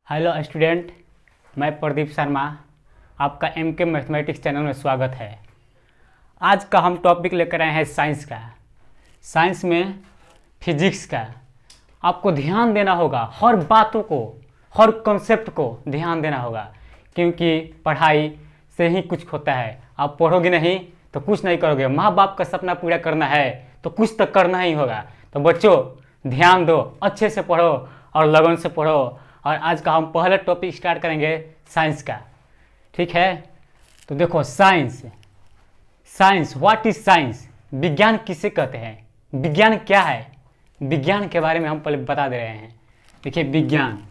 Hello student, मैं प्रदीप शर्मा। आपका MK mathematics channel में स्वागत है। आज का हम टॉपिक लेकर आए हैं साइंस का। साइंस में फिजिक्स का आपको ध्यान देना होगा, हर बातों को, हर कॉन्सेप्ट को ध्यान देना होगा, क्योंकि पढ़ाई से ही कुछ होता है। आप पढ़ोगे नहीं तो कुछ नहीं करोगे। माँ बाप का सपना पूरा करना है तो कुछ तो करना ही होगा। तो बच्चों, ध्यान दो, अच्छे से पढ़ो और लगन से पढ़ो। और आज का हम पहला टॉपिक स्टार्ट करेंगे साइंस का, ठीक है? तो देखो, science science what is science? विज्ञान किसे कहते हैं? विज्ञान क्या है? विज्ञान के बारे में हम पहले बता दे रहे हैं। देखिए, विज्ञान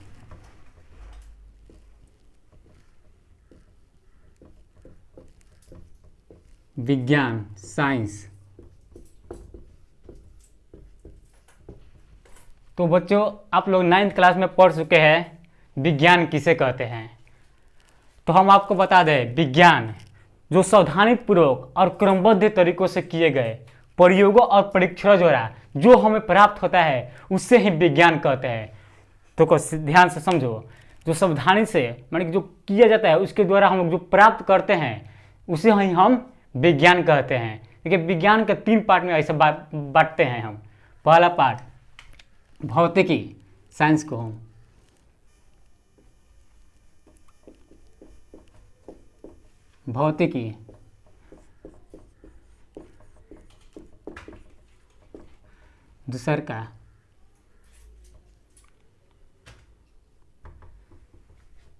विज्ञान साइंस। तो बच्चों, आप लोग 9th क्लास में पढ़ चुके हैं विज्ञान किसे कहते हैं। तो हम आपको बता दें, विज्ञान जो सावधानीपूर्वक और क्रमबद्ध तरीकों से किए गए प्रयोगों और परीक्षणों द्वारा जो हमें प्राप्त होता है उससे ही विज्ञान कहते हैं। तो ध्यान से समझो, जो सावधानी से माने जो किया जाता है उसके द्वारा हम लोग जो प्राप्त करते हैं उसे ही हम विज्ञान कहते हैं। देखिए, विज्ञान के 3 पार्ट में ऐसे बांटते हैं हम। पहला पार्ट भौतिकी, साइंस को हम भौतिकी। दूसर का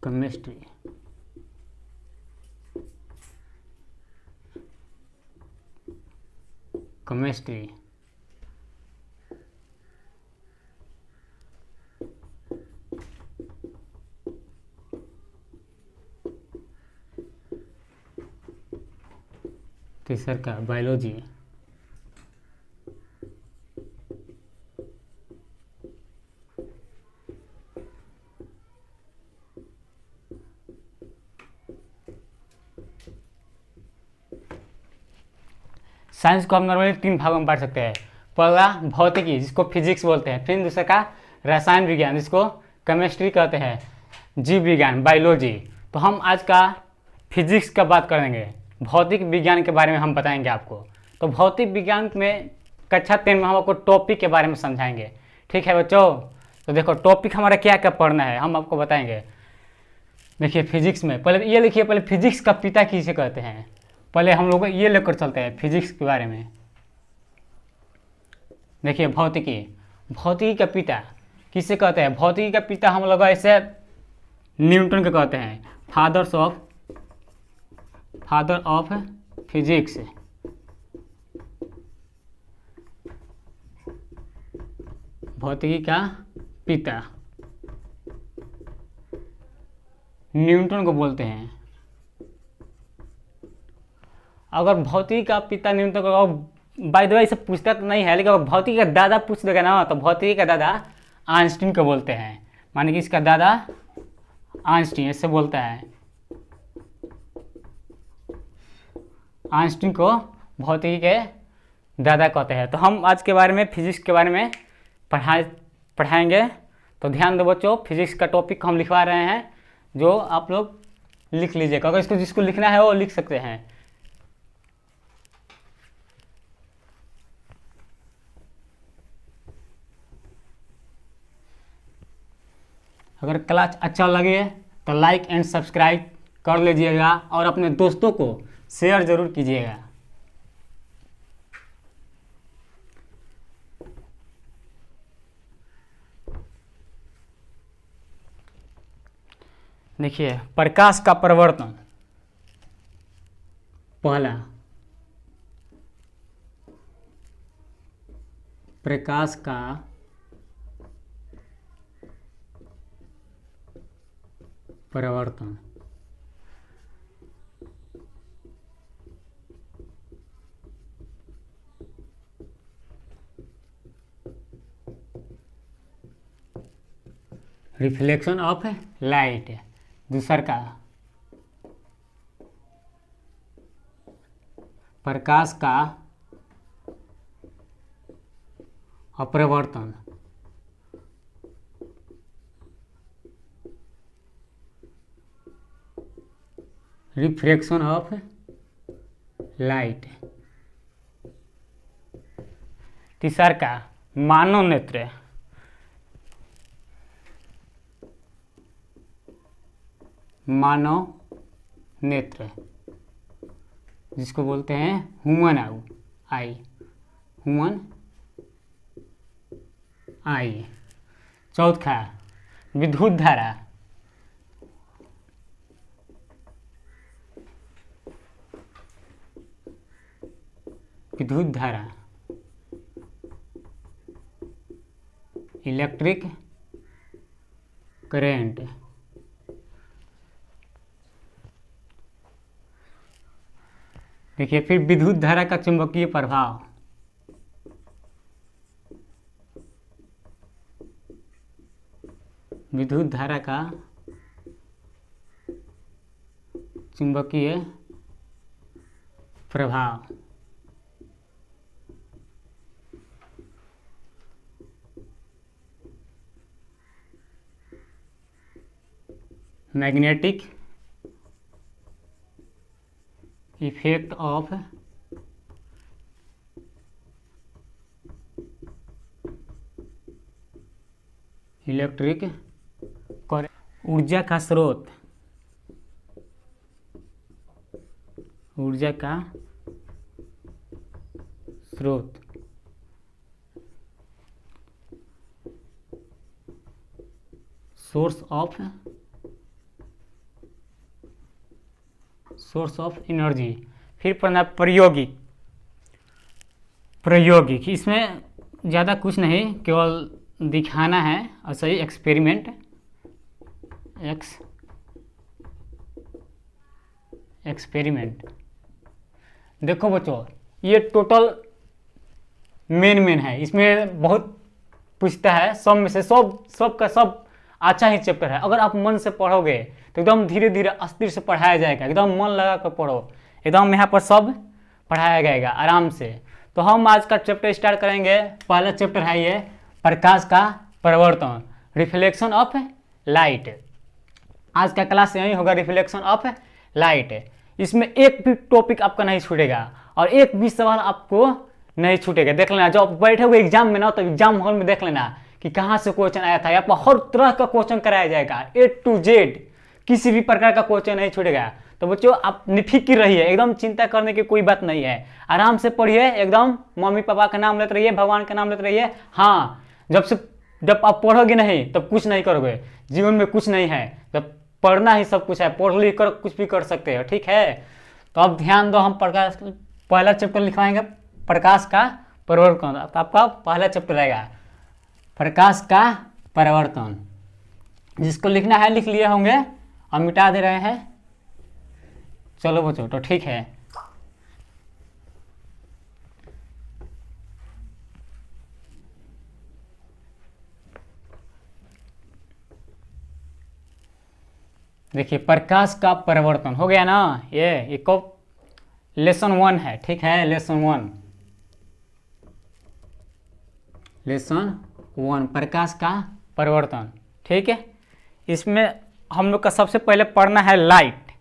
केमिस्ट्री। केमिस्ट्री तीसर का बायोलॉजी। साइंस को हम नॉर्मली 3 भागों में बांट सकते हैं। पहला भौतिकी, जिसको फिजिक्स बोलते हैं। फिर दूसरा का रसायन विज्ञान, जिसको केमिस्ट्री कहते हैं। जीव विज्ञान, बायोलॉजी। तो हम आज का फिजिक्स का बात करेंगे। भौतिक विज्ञान के बारे में हम बताएंगे आपको। तो भौतिक विज्ञान में कक्षा 10 में हम आपको टॉपिक के बारे में समझाएंगे, ठीक है बच्चों? तो देखो, टॉपिक हमारा क्या क्या पढ़ना है हम आपको बताएंगे। देखिए, फिजिक्स में पहले ये लिखिए, पहले फिजिक्स का पिता किसे कहते हैं। पहले हम लोग ये लेकर चलते हैं फिजिक्स के बारे में। देखिए, भौतिकी, भौतिकी का पिता किसे कहते हैं? भौतिकी का पिता हम लोग ऐसे न्यूटन को कहते हैं, फादर ऑफ फिजिक्स। भौतिकी का पिता न्यूटन को बोलते हैं। अगर भौतिकी का पिता न्यूटन को, बाय द वे, इसे पूछता तो नहीं है, लेकिन अगर भौतिकी का दादा पूछ देगा ना तो भौतिकी का दादा आइंस्टीन को बोलते हैं। माने कि इसका दादा आइंस्टीन ऐसे बोलता है। आइंस्टीन को भौतिकी के दादा कहते हैं। तो हम आज के बारे में फिजिक्स के बारे में पढ़ाएंगे। तो ध्यान दो बच्चों, फिजिक्स का टॉपिक हम लिखवा रहे हैं, जो आप लोग लिख लीजिएगा। अगर इसको जिसको लिखना है वो लिख सकते हैं। अगर क्लास अच्छा लगे तो लाइक एंड सब्सक्राइब कर लीजिएगा और अपने दोस्तों को शेयर जरूर कीजिएगा। देखिए, प्रकाश का परिवर्तन। पहला, प्रकाश का परिवर्तन। Reflection of light. दूसर का प्रकाश का अपरिवर्तन। Refraction of light. तीसरा का मानव नेत्र, मानव नेत्र जिसको बोलते हैं ह्यूमन आई, ह्यूमन आई। चौथा विद्युत धारा, विद्युत धारा, इलेक्ट्रिक करेंट। देखिए फिर विद्युत धारा का चुंबकीय प्रभाव, विद्युत धारा का चुंबकीय प्रभाव। Magnetic effect of electric current. ऊर्जा का स्रोत, ऊर्जा का स्रोत, सोर्स ऑफ एनर्जी। फिर पढ़ना प्रयोगिक, प्रयोगिक इसमें ज़्यादा कुछ नहीं, केवल दिखाना है और सही एक्सपेरिमेंट, एक्सपेरिमेंट। देखो बच्चों ये टोटल मेन है, इसमें बहुत पूछता है, सब में से सब का सब अच्छा ही चैप्टर है। अगर आप मन से पढ़ोगे तो एकदम धीरे धीरे अस्थिर से पढ़ाया जाएगा, एकदम मन लगा कर पढ़ो, एकदम यहाँ पर सब पढ़ाया जाएगा आराम से। तो हम आज का चैप्टर स्टार्ट करेंगे। पहला चैप्टर है ये प्रकाश का परिवर्तन, रिफ्लेक्शन ऑफ लाइट। आज का क्लास यही होगा, रिफ्लेक्शन ऑफ लाइट। इसमें एक भी टॉपिक आपका नहीं छूटेगा और एक भी सवाल आपको नहीं छूटेगा। देख लेना जब बैठे हुए एग्जाम में ना, तो एग्जाम हॉल में देख लेना कि कहाँ से क्वेश्चन आया था। यहाँ पर हर तरह का क्वेश्चन कराया जाएगा, A to Z, किसी भी प्रकार का क्वेश्चन नहीं छूटेगा। तो बच्चों आप निफिक्र रहिए, एकदम चिंता करने की कोई बात नहीं है, आराम से पढ़िए, एकदम मम्मी पापा का नाम लेते रहिए, भगवान का नाम लेते रहिए। हाँ, जब आप पढ़ोगे नहीं तब कुछ नहीं करोगे, जीवन में कुछ नहीं है, जब पढ़ना ही सब कुछ है, पढ़ लिख कर कुछ भी कर सकते हो, ठीक है। तो अब ध्यान दो, हम प्रकाश पहला चैप्टर लिखवाएंगे, प्रकाश का परिवर्तन। आपका पहला चैप्टर रहेगा प्रकाश का परिवर्तन। जिसको लिखना है लिख लिए होंगे और मिटा दे रहे हैं। चलो बच्चों तो ठीक है। देखिए प्रकाश का परिवर्तन हो गया ना, ये को लेसन 1 है, ठीक है, लेसन 1 प्रकाश का परिवर्तन, ठीक है। इसमें हम लोग का सबसे पहले पढ़ना है लाइट,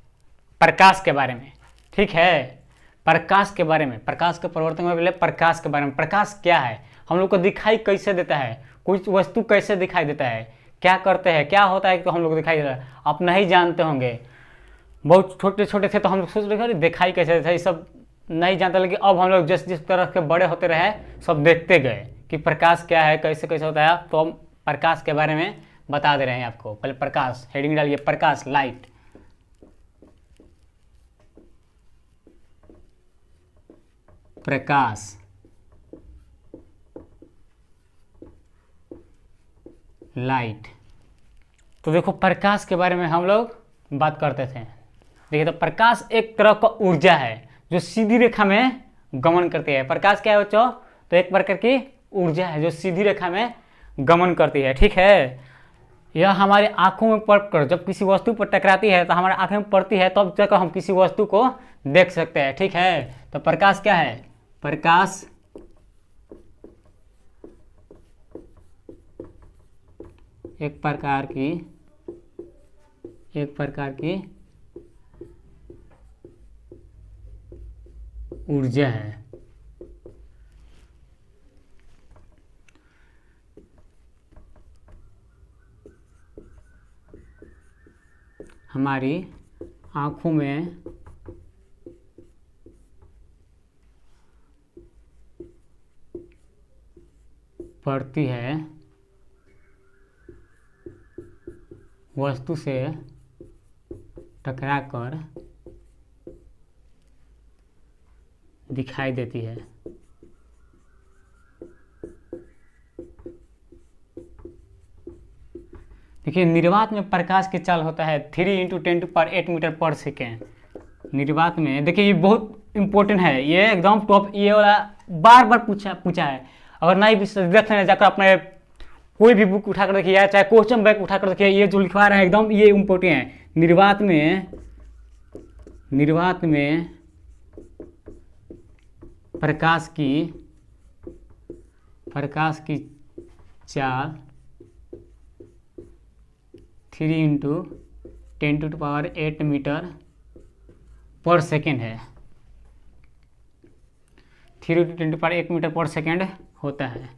प्रकाश के बारे में, ठीक है। प्रकाश के बारे में, प्रकाश के परिवर्तन में पहले प्रकाश के बारे में। प्रकाश क्या है, हम लोग को दिखाई कैसे देता है, कोई वस्तु कैसे दिखाई देता है, क्या करते हैं, क्या होता है, तो हम लोग को दिखाई देता है। आप नहीं जानते होंगे, बहुत छोटे छोटे थे तो हम लोग सोच रहे थे दिखाई कैसे देता है, ये सब नहीं जानते। लेकिन अब हम लोग जिस तरह के बड़े होते रहे सब देखते गए कि प्रकाश क्या है, कैसे कैसे होता है। तो हम प्रकाश के बारे में बता दे रहे हैं आपको। पहले प्रकाश हेडिंग डालिए, प्रकाश, लाइट। प्रकाश, लाइट। तो देखो प्रकाश के बारे में हम लोग बात करते थे। देखिए तो प्रकाश एक तरह का ऊर्जा है जो सीधी रेखा में गमन करती है। प्रकाश क्या है बच्चों, तो एक प्रकार की ऊर्जा है जो सीधी रेखा में गमन करती है, ठीक है। यह हमारे आंखों में पड़कर जब किसी वस्तु पर टकराती है तो हमारे आंखों में पड़ती है, तब जाकर हम किसी वस्तु को देख सकते हैं, ठीक है। तो प्रकाश क्या है, प्रकाश एक प्रकार की ऊर्जा है। हमारी आँखों में पड़ती है, वस्तु से टकराकर दिखाई देती है। देखिए, निर्वात में प्रकाश की चाल होता है 3 × 10⁸ मीटर पर सेकेंड। निर्वात में देखिए, ये बहुत इंपॉर्टेंट है, ये एकदम टॉप, ये वाला बार बार पूछा है। अगर नहीं भी देख लेना, जाकर अपने कोई भी बुक उठाकर देखिए, या चाहे क्वेश्चन बैंक उठाकर देखिए, ये जो लिखवा रहा है एकदम ये इंपॉर्टेंट है। निर्वात में प्रकाश की चाल 3 × 10⁸ मीटर पर सेकेंड है। 3 × 10⁸ मीटर पर सेकेंड होता है।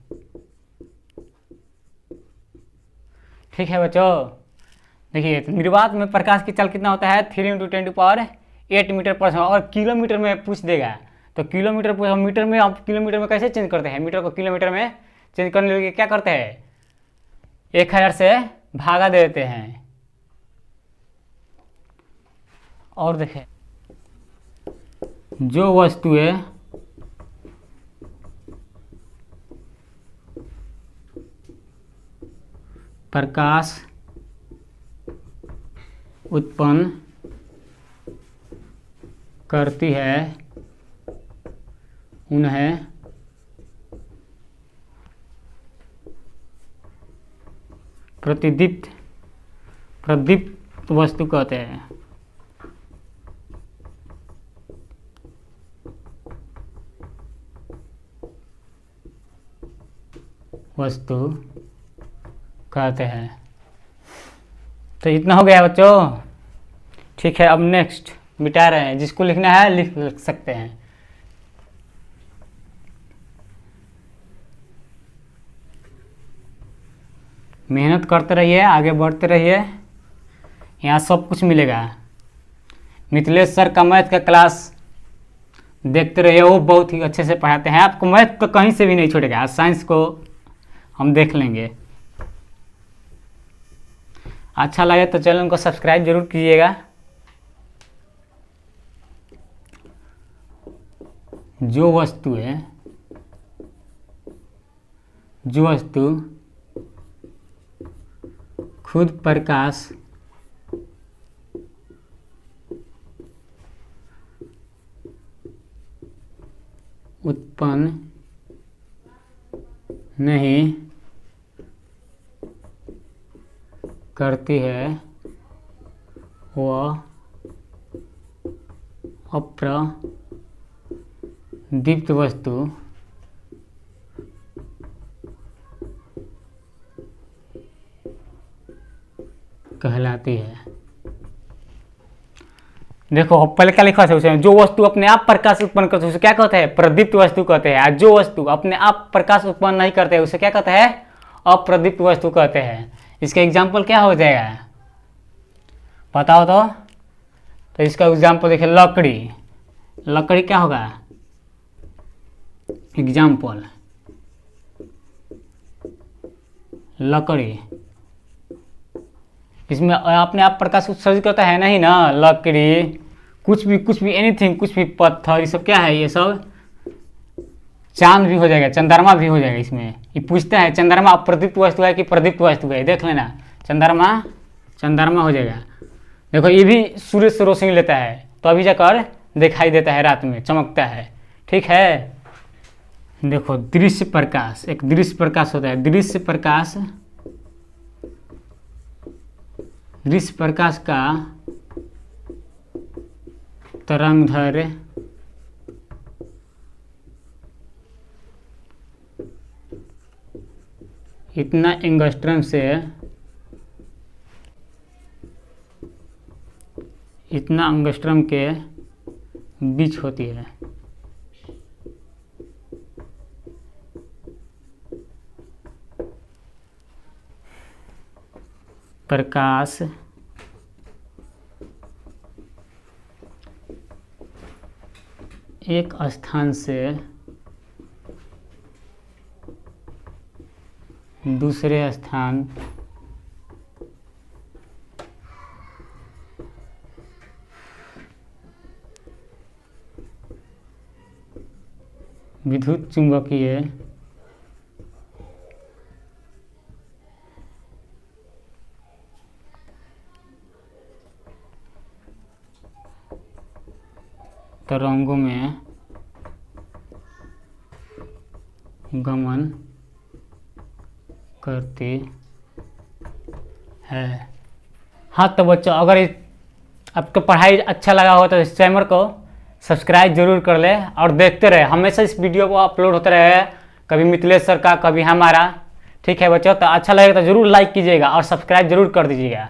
ठीक है बच्चों, देखिए निर्वात में प्रकाश की चाल कितना होता है 3 × 10⁸ मीटर पर सेकेंड। और किलोमीटर में पूछ देगा तो किलोमीटर पूछा, मीटर में आप किलोमीटर में कैसे चेंज करते हैं? मीटर को किलोमीटर में चेंज करने के लिए क्या करते हैं? 1000 से भागा दे देते हैं। और देखें, जो वस्तुएं प्रकाश उत्पन्न करती है उन्हें प्रदीप्त वस्तु कहते हैं। वस्तु कहते हैं। तो इतना हो गया बच्चों। ठीक है, अब नेक्स्ट मिटा रहे हैं, जिसको लिखना है लिख सकते हैं। मेहनत करते रहिए, आगे बढ़ते रहिए, यहाँ सब कुछ मिलेगा। मिथिलेश सर का मैथ का क्लास देखते रहिए, वो बहुत ही अच्छे से पढ़ाते हैं, आपको मैथ तो कहीं से भी नहीं छूटेगा। साइंस को हम देख लेंगे। अच्छा लगे तो चैनल को सब्सक्राइब जरूर कीजिएगा। जो वस्तु खुद प्रकाश उत्पन्न नहीं करती है, वह अप्रदीप्त वस्तु कहलाती है। देखो पहले क्या लिखा था उसमें, जो वस्तु अपने आप प्रकाश उत्पन्न करते है उसे क्या कहते हैं? प्रदीप्त वस्तु कहते हैं। जो वस्तु अपने आप प्रकाश उत्पन्न नहीं करते है उसे क्या कहते हैं? अप्रदीप्त वस्तु कहते हैं। इसका एग्जाम्पल क्या हो जाएगा बताओ तो इसका एग्जाम्पल देखिए, लकड़ी क्या होगा? एग्जाम्पल लकड़ी, इसमें अपने आप प्रकाश उत्सर्जित करता है नहीं ना। लकड़ी कुछ भी एनीथिंग, कुछ भी पत्थर, ये सब क्या है? ये सब चांद भी हो जाएगा, चंद्रमा भी हो जाएगा। इसमें ये पूछता है चंद्रमा अप्रदीप्त वस्तु है कि प्रदीप्त वस्तु है, देख लेना। चंद्रमा हो जाएगा। देखो ये भी सूर्य से रोशनी लेता है तो अभी जाकर दिखाई देता है, रात में चमकता है। ठीक है, देखो दृश्य प्रकाश, एक दृश्य प्रकाश होता है। दृश्य प्रकाश का तरंगदैर्ध्य इतना एंगस्ट्रम से इतना एंगस्ट्रम के बीच होती है। प्रकाश एक स्थान से दूसरे स्थान विद्युत चुंबकीय तरंगों में गमन करती है। हाँ तो बच्चों, अगर आपको पढ़ाई अच्छा लगा हो तो इस चैनल को सब्सक्राइब जरूर कर ले और देखते रहे। हमेशा इस वीडियो को अपलोड होते रहे, कभी मिथिलेश सर का, कभी हमारा। ठीक है बच्चों, तो अच्छा लगेगा तो जरूर लाइक कीजिएगा और सब्सक्राइब जरूर कर दीजिएगा।